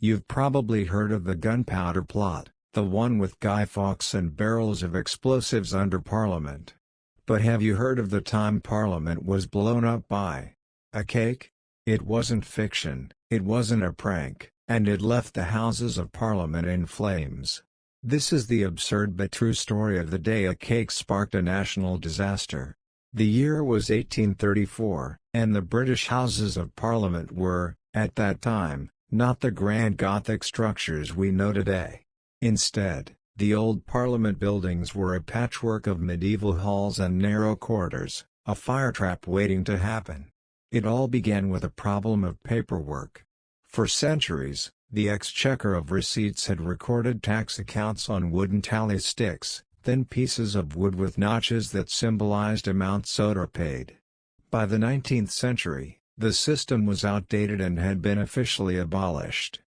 You've probably heard of the Gunpowder Plot, the one with Guy Fawkes and barrels of explosives under Parliament. But have you heard of the time Parliament was blown up by a cake? It wasn't fiction, it wasn't a prank, and it left the Houses of Parliament in flames. This is the absurd but true story of the day a cake sparked a national disaster. The year was 1834, and the British Houses of Parliament were, at that time, not the grand Gothic structures we know today. Instead, the old Parliament buildings were a patchwork of medieval halls and narrow corridors, a firetrap waiting to happen. It all began with a problem of paperwork. For centuries, the Exchequer of Receipts had recorded tax accounts on wooden tally sticks, thin pieces of wood with notches that symbolized amounts owed or paid. By the 19th century, the system was outdated and had been officially abolished.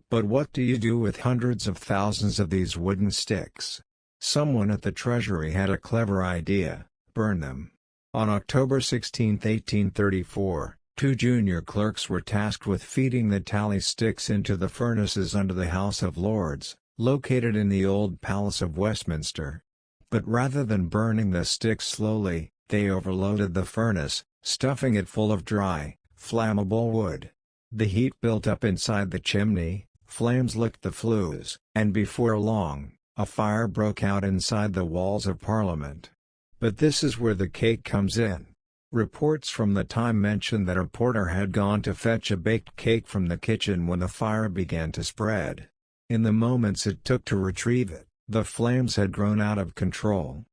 But what do you do with hundreds of thousands of these wooden sticks? Someone at the Treasury had a clever idea: burn them. On October 16, 1834, two junior clerks were tasked with feeding the tally sticks into the furnaces under the House of Lords, located in the old Palace of Westminster. But rather than burning the sticks slowly, they overloaded the furnace, stuffing it full of dry, flammable wood. The heat built up inside the chimney, flames licked the flues, and before long, a fire broke out inside the walls of Parliament. But this is where the cake comes in. Reports from the time mention that a porter had gone to fetch a baked cake from the kitchen when the fire began to spread. In the moments it took to retrieve it, the flames had grown out of control.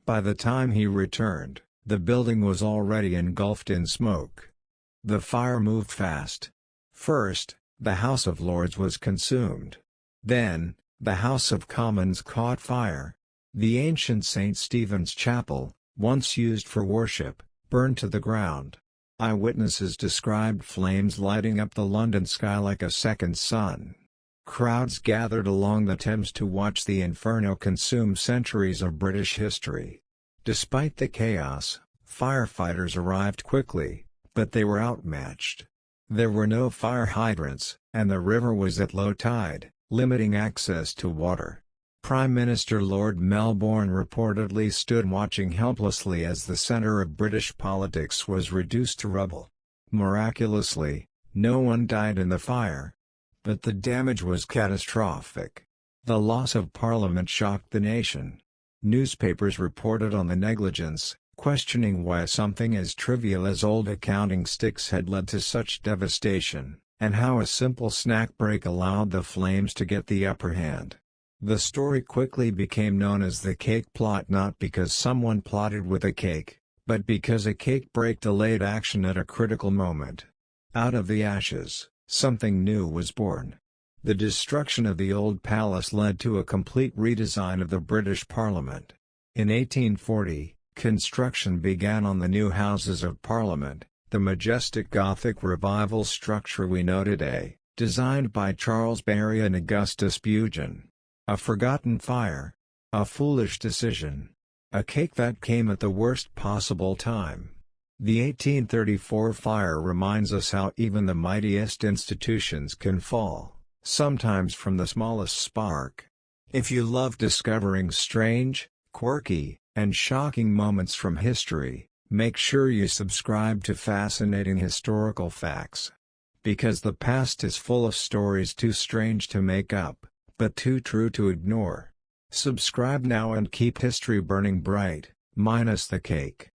By the time he returned, the building was already engulfed in smoke. The fire moved fast. First, the House of Lords was consumed. Then, the House of Commons caught fire. The ancient St. Stephen's Chapel, once used for worship, burned to the ground. Eyewitnesses described flames lighting up the London sky like a second sun. Crowds gathered along the Thames to watch the inferno consume centuries of British history. Despite the chaos, firefighters arrived quickly, but they were outmatched. There were no fire hydrants, and the river was at low tide, limiting access to water. Prime Minister Lord Melbourne reportedly stood watching helplessly as the centre of British politics was reduced to rubble. Miraculously, no one died in the fire. But the damage was catastrophic. The loss of Parliament shocked the nation. Newspapers reported on the negligence, questioning why something as trivial as old accounting sticks had led to such devastation, and how a simple snack break allowed the flames to get the upper hand. The story quickly became known as the cake plot, not because someone plotted with a cake, but because a cake break delayed action at a critical moment. Out of the ashes, something new was born. The destruction of the old palace led to a complete redesign of the British Parliament. In 1840, construction began on the new Houses of Parliament, the majestic Gothic revival structure we know today, designed by Charles Barry and Augustus Bugen. A forgotten fire. A foolish decision. A cake that came at the worst possible time. The 1834 fire reminds us how even the mightiest institutions can fall, sometimes from the smallest spark. If you love discovering strange, quirky, and shocking moments from history, make sure you subscribe to Fascinating Historical Facts. Because the past is full of stories too strange to make up, but too true to ignore. Subscribe now and keep history burning bright, minus the cake.